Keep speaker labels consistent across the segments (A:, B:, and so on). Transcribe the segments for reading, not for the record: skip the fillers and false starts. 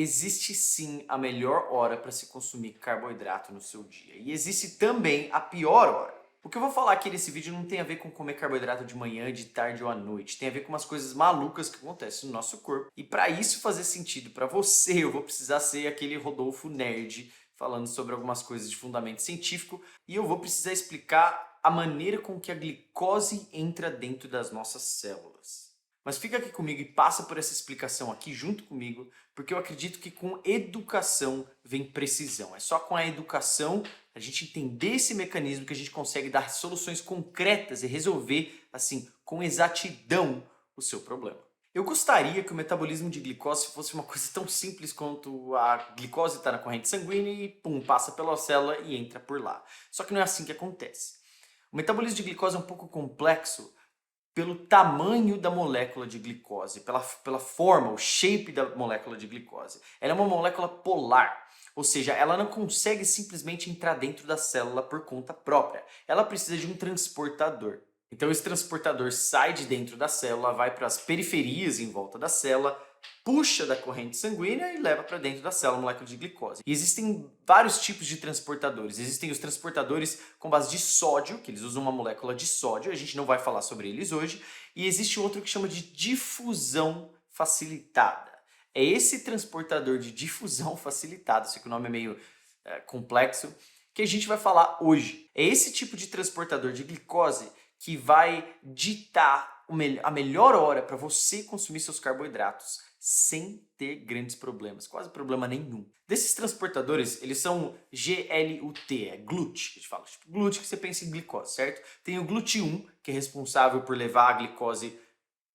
A: Existe sim a melhor hora para se consumir carboidrato no seu dia e existe também a pior hora. O que eu vou falar aqui nesse vídeo não tem a ver com comer carboidrato de manhã, de tarde ou à noite, tem a ver com umas coisas malucas que acontecem no nosso corpo. E para isso fazer sentido para você, eu vou precisar ser aquele Rodolfo nerd falando sobre algumas coisas de fundamento científico e eu vou precisar explicar a maneira com que a glicose entra dentro das nossas células. Mas fica aqui comigo e passa por essa explicação aqui junto comigo, porque eu acredito que com educação vem precisão. É só com a educação, a gente entender esse mecanismo, que a gente consegue dar soluções concretas e resolver, assim, com exatidão o seu problema. Eu gostaria que o metabolismo de glicose fosse uma coisa tão simples quanto a glicose está na corrente sanguínea e pum, passa pela célula e entra por lá. Só que não é assim que acontece. O metabolismo de glicose é um pouco complexo pelo tamanho da molécula de glicose, pela forma, o shape da molécula de glicose. Ela é uma molécula polar, ou seja, ela não consegue simplesmente entrar dentro da célula por conta própria. Ela precisa de um transportador. Então esse transportador sai de dentro da célula, vai para as periferias em volta da célula, puxa da corrente sanguínea e leva para dentro da célula a molécula de glicose. E existem vários tipos de transportadores. Existem os transportadores com base de sódio, que eles usam uma molécula de sódio, a gente não vai falar sobre eles hoje. E existe outro que chama de difusão facilitada. É esse transportador de difusão facilitada, sei que o nome é meio complexo, que a gente vai falar hoje. É esse tipo de transportador de glicose que vai ditar a melhor hora para você consumir seus carboidratos sem ter grandes problemas, quase problema nenhum. Desses transportadores, eles são GLUT, é GLUT, que a gente fala, tipo GLUT que você pensa em glicose, certo? Tem o GLUT1, que é responsável por levar a glicose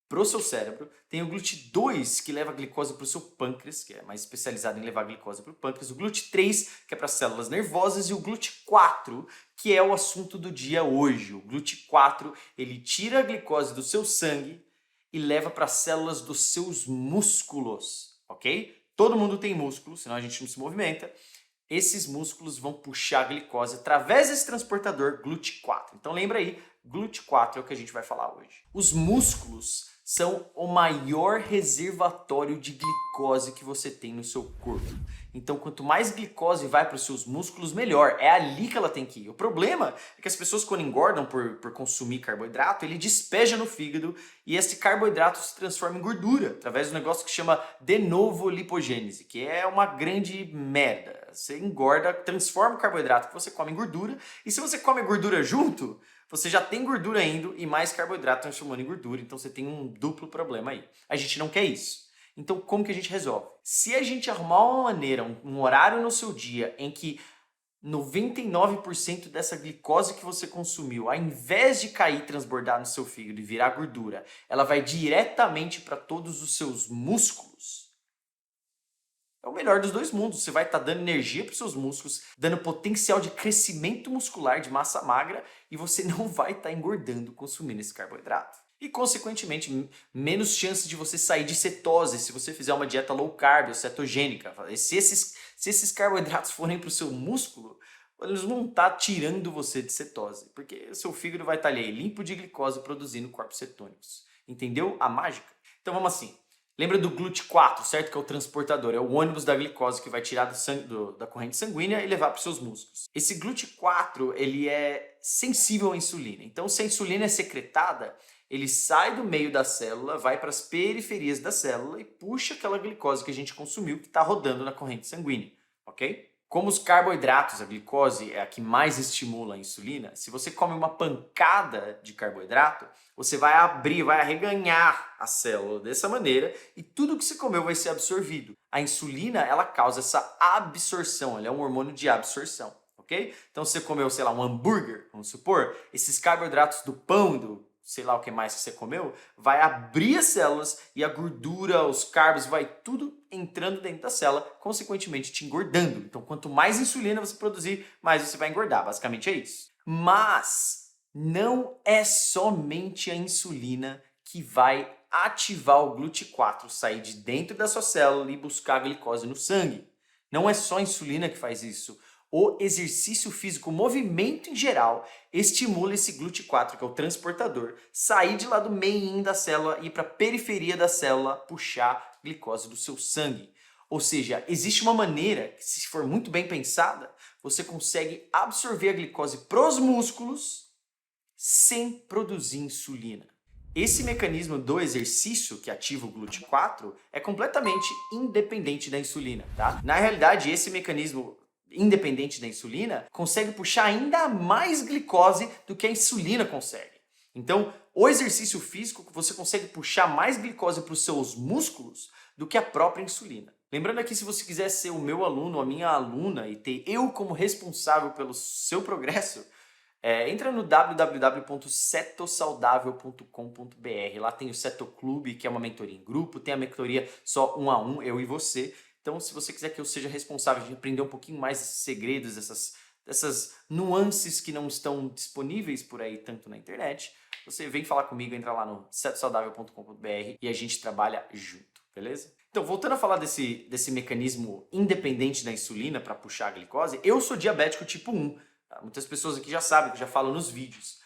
A: para o seu cérebro, tem o GLUT2, que leva a glicose para o seu pâncreas, que é mais especializado em levar a glicose para o pâncreas, o GLUT3, que é para as células nervosas, e o GLUT4, que é o assunto do dia hoje. O GLUT4, ele tira a glicose do seu sangue e leva para as células dos seus músculos, ok? Todo mundo tem músculo, senão a gente não se movimenta. Esses músculos vão puxar a glicose através desse transportador GLUT4. Então lembra aí, GLUT4 é o que a gente vai falar hoje. Os músculos são o maior reservatório de glicose que você tem no seu corpo. Então, quanto mais glicose vai para os seus músculos, melhor. É ali que ela tem que ir. O problema é que as pessoas, quando engordam por consumir carboidrato, ele despeja no fígado e esse carboidrato se transforma em gordura, através do negócio que chama de novo lipogênese, que é uma grande merda. Você engorda, transforma o carboidrato que você come em gordura, e se você come gordura junto, você já tem gordura indo e mais carboidrato transformando em gordura, então você tem um duplo problema aí. A gente não quer isso. Então como que a gente resolve? Se a gente arrumar uma maneira, um horário no seu dia em que 99% dessa glicose que você consumiu, ao invés de cair e transbordar no seu fígado e virar gordura, ela vai diretamente para todos os seus músculos. É o melhor dos dois mundos. Você vai estar dando energia para os seus músculos, dando potencial de crescimento muscular, de massa magra, e você não vai estar engordando consumindo esse carboidrato. E, consequentemente, menos chance de você sair de cetose se você fizer uma dieta low carb ou cetogênica. Se esses carboidratos forem para o seu músculo, eles vão estar tirando você de cetose, porque o seu fígado vai estar ali limpo de glicose produzindo corpos cetônicos. Entendeu a mágica? Então vamos assim. Lembra do GLUT4, certo? Que é o transportador, é o ônibus da glicose que vai tirar da corrente sanguínea e levar para os seus músculos. Esse GLUT4, ele é sensível à insulina. Então, se a insulina é secretada, ele sai do meio da célula, vai para as periferias da célula e puxa aquela glicose que a gente consumiu que está rodando na corrente sanguínea, ok? Como os carboidratos, a glicose é a que mais estimula a insulina, se você come uma pancada de carboidrato, você vai abrir, vai arreganhar a célula dessa maneira e tudo que você comeu vai ser absorvido. A insulina, ela causa essa absorção, ela é um hormônio de absorção, ok? Então, se você comeu, sei lá, um hambúrguer, vamos supor, esses carboidratos do pão, do sei lá o que mais que você comeu, vai abrir as células e a gordura, os carbos, vai tudo entrando dentro da célula, consequentemente te engordando. Então, quanto mais insulina você produzir, mais você vai engordar. Basicamente é isso. Mas não é somente a insulina que vai ativar o GLUT4, sair de dentro da sua célula e buscar a glicose no sangue. Não é só a insulina que faz isso. O exercício físico, o movimento em geral, estimula esse GLUT4, que é o transportador, sair de lá do meio da célula e ir para a periferia da célula puxar glicose do seu sangue. Ou seja, existe uma maneira que, se for muito bem pensada, você consegue absorver a glicose pros músculos sem produzir insulina. Esse mecanismo do exercício que ativa o GLUT4 é completamente independente da insulina, tá? Na realidade, esse mecanismo independente da insulina consegue puxar ainda mais glicose do que a insulina consegue. Então, o exercício físico, você consegue puxar mais glicose para os seus músculos do que a própria insulina. Lembrando aqui, se você quiser ser o meu aluno, a minha aluna e ter eu como responsável pelo seu progresso, entra no www.cetosaudável.com.br. Lá tem o Ceto Clube, que é uma mentoria em grupo, tem a mentoria só 1 a 1, eu e você. Então, se você quiser que eu seja responsável de aprender um pouquinho mais desses segredos, dessas nuances que não estão disponíveis por aí tanto na internet, você vem falar comigo, entra lá no cetosaudável.com.br e a gente trabalha junto, beleza? Então, voltando a falar desse mecanismo independente da insulina para puxar a glicose, eu sou diabético tipo 1. Muitas pessoas aqui já sabem, que eu já falo nos vídeos.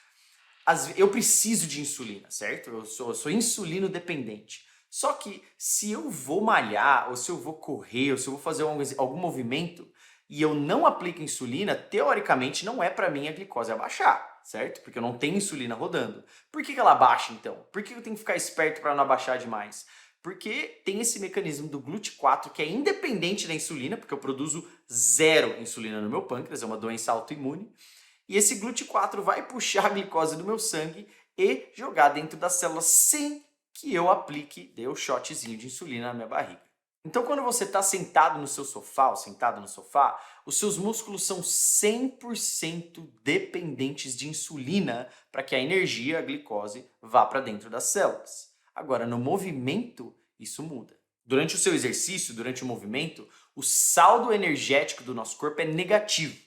A: Eu preciso de insulina, certo? Eu sou insulino dependente. Só que se eu vou malhar, ou se eu vou correr, ou se eu vou fazer algum movimento e eu não aplico insulina, teoricamente não é para mim a glicose abaixar, certo? Porque eu não tenho insulina rodando. Por que ela abaixa então? Por que eu tenho que ficar esperto para não abaixar demais? Porque tem esse mecanismo do GLUT4 que é independente da insulina, porque eu produzo zero insulina no meu pâncreas, é uma doença autoimune. E esse GLUT4 vai puxar a glicose do meu sangue e jogar dentro das células sem que eu dê o shotzinho de insulina na minha barriga. Então, quando você está sentado no seu sofá ou sentado no sofá, os seus músculos são 100% dependentes de insulina para que a energia, a glicose, vá para dentro das células. Agora, no movimento, isso muda. Durante o seu exercício, durante o movimento, o saldo energético do nosso corpo é negativo.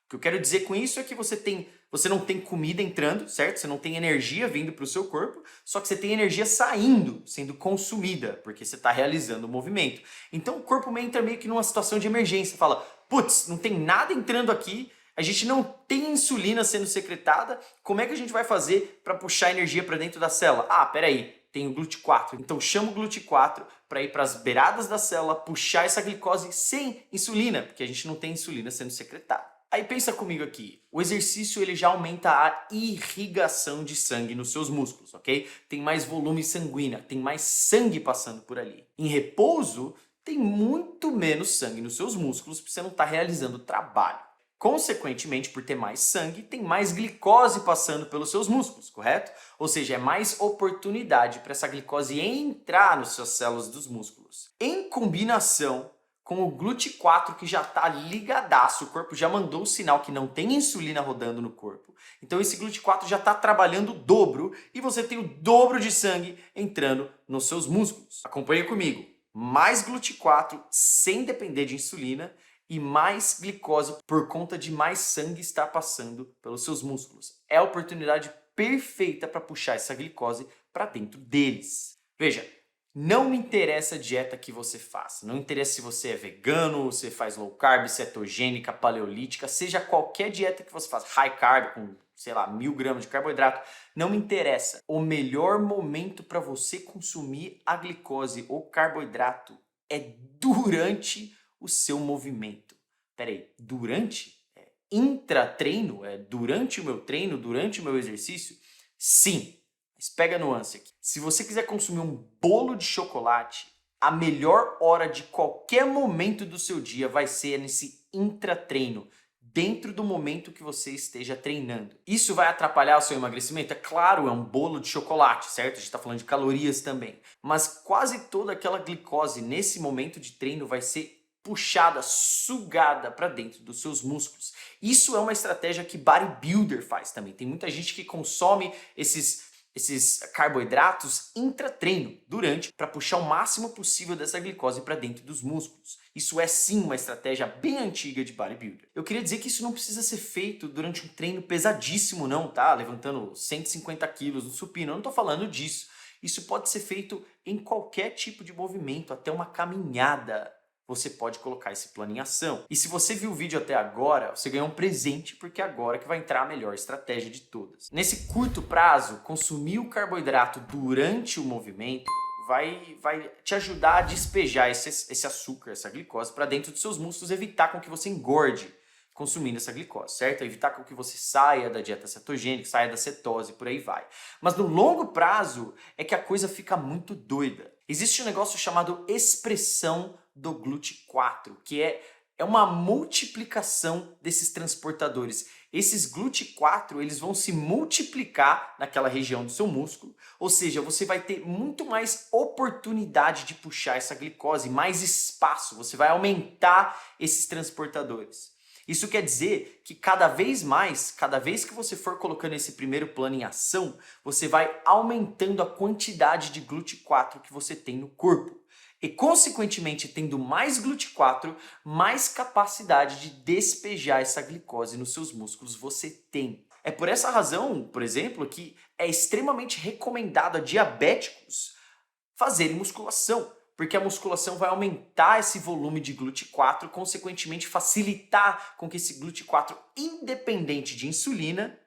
A: O que eu quero dizer com isso é que você não tem comida entrando, certo? Você não tem energia vindo para o seu corpo, só que você tem energia saindo, sendo consumida, porque você está realizando o movimento. Então o corpo entra meio que numa situação de emergência, fala, putz, não tem nada entrando aqui, a gente não tem insulina sendo secretada, como é que a gente vai fazer para puxar energia para dentro da célula? Ah, peraí, tem o GLUT4. Então chama o GLUT4 para ir para as beiradas da célula, puxar essa glicose sem insulina, porque a gente não tem insulina sendo secretada. Aí pensa comigo aqui, o exercício ele já aumenta a irrigação de sangue nos seus músculos, ok? Tem mais volume sanguíneo, tem mais sangue passando por ali. Em repouso, tem muito menos sangue nos seus músculos porque você não está realizando o trabalho. Consequentemente, por ter mais sangue, tem mais glicose passando pelos seus músculos, correto? Ou seja, é mais oportunidade para essa glicose entrar nas suas células dos músculos. Em combinação com o GLUT4 que já está ligadaço, o corpo já mandou o sinal que não tem insulina rodando no corpo. Então esse GLUT4 já está trabalhando o dobro e você tem o dobro de sangue entrando nos seus músculos. Acompanhe comigo. Mais GLUT4 sem depender de insulina e mais glicose por conta de mais sangue estar passando pelos seus músculos. É a oportunidade perfeita para puxar essa glicose para dentro deles. Veja, não me interessa a dieta que você faça, não interessa se você é vegano, você faz low carb, cetogênica, paleolítica, seja qualquer dieta que você faça, high carb com, sei lá, 1000 gramas de carboidrato, não me interessa. O melhor momento para você consumir a glicose ou carboidrato é durante o seu movimento. Peraí, durante? Intra-treino? Durante o meu treino, durante o meu exercício? Sim. Mas pega a nuance aqui. Se você quiser consumir um bolo de chocolate, a melhor hora de qualquer momento do seu dia vai ser nesse intratreino, dentro do momento que você esteja treinando. Isso vai atrapalhar o seu emagrecimento? É claro, é um bolo de chocolate, certo? A gente está falando de calorias também. Mas quase toda aquela glicose nesse momento de treino vai ser puxada, sugada para dentro dos seus músculos. Isso é uma estratégia que bodybuilder faz também. Tem muita gente que consome esses carboidratos intratreino, durante, para puxar o máximo possível dessa glicose para dentro dos músculos. Isso é sim uma estratégia bem antiga de bodybuilder. Eu queria dizer que isso não precisa ser feito durante um treino pesadíssimo não, tá? Levantando 150 quilos no supino, eu não estou falando disso. Isso pode ser feito em qualquer tipo de movimento, até uma caminhada. Você pode colocar esse plano em ação. E se você viu o vídeo até agora, você ganhou um presente, porque agora que vai entrar a melhor estratégia de todas. Nesse curto prazo, consumir o carboidrato durante o movimento vai te ajudar a despejar esse açúcar, essa glicose para dentro dos seus músculos, evitar com que você engorde consumindo essa glicose, certo? Evitar com que você saia da dieta cetogênica, saia da cetose, por aí vai. Mas no longo prazo é que a coisa fica muito doida. Existe um negócio chamado expressão do GLUT4, que é uma multiplicação desses transportadores. Esses GLUT4, eles vão se multiplicar naquela região do seu músculo, ou seja, você vai ter muito mais oportunidade de puxar essa glicose, mais espaço, você vai aumentar esses transportadores. Isso quer dizer que cada vez mais, cada vez que você for colocando esse primeiro plano em ação, você vai aumentando a quantidade de GLUT4 que você tem no corpo. E, consequentemente, tendo mais GLUT4, mais capacidade de despejar essa glicose nos seus músculos você tem. É por essa razão, por exemplo, que é extremamente recomendado a diabéticos fazerem musculação, porque a musculação vai aumentar esse volume de GLUT4, consequentemente facilitar com que esse GLUT4, independente de insulina,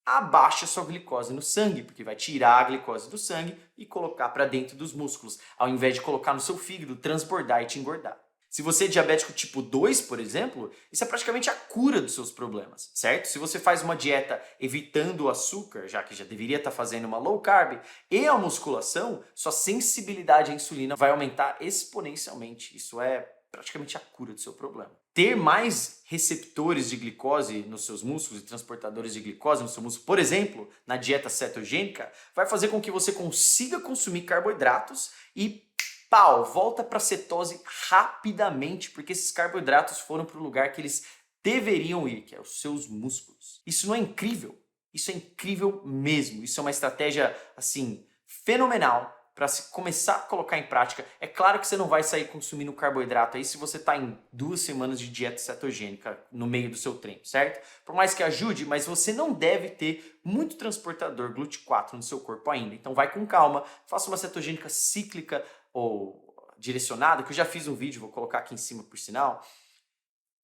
A: abaixe a sua glicose no sangue, porque vai tirar a glicose do sangue e colocar para dentro dos músculos, ao invés de colocar no seu fígado, transbordar e te engordar. Se você é diabético tipo 2, por exemplo, isso é praticamente a cura dos seus problemas, certo? Se você faz uma dieta evitando o açúcar, já que já deveria estar fazendo uma low carb, e a musculação, sua sensibilidade à insulina vai aumentar exponencialmente. Isso é praticamente a cura do seu problema. Ter mais receptores de glicose nos seus músculos e transportadores de glicose no seu músculo, por exemplo, na dieta cetogênica, vai fazer com que você consiga consumir carboidratos e pau, volta para a cetose rapidamente, porque esses carboidratos foram para o lugar que eles deveriam ir, que é os seus músculos. Isso não é incrível? Isso é incrível mesmo. Isso é uma estratégia, assim, fenomenal para se começar a colocar em prática. É claro que você não vai sair consumindo carboidrato aí se você está em 2 semanas de dieta cetogênica no meio do seu treino, certo? Por mais que ajude, mas você não deve ter muito transportador GLUT4 no seu corpo ainda. Então vai com calma, faça uma cetogênica cíclica ou direcionada, que eu já fiz um vídeo, vou colocar aqui em cima por sinal.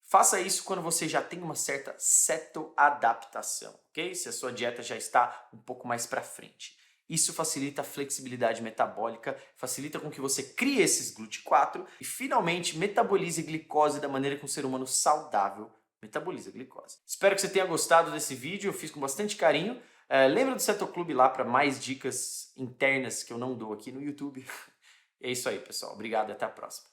A: Faça isso quando você já tem uma certa cetoadaptação, ok? Se a sua dieta já está um pouco mais para frente. Isso facilita a flexibilidade metabólica, facilita com que você crie esses GLUT4 e finalmente metabolize glicose da maneira que um ser humano saudável metaboliza glicose. Espero que você tenha gostado desse vídeo, eu fiz com bastante carinho. Lembra do Cetoclube lá para mais dicas internas que eu não dou aqui no YouTube. É isso aí, pessoal. Obrigado e até a próxima.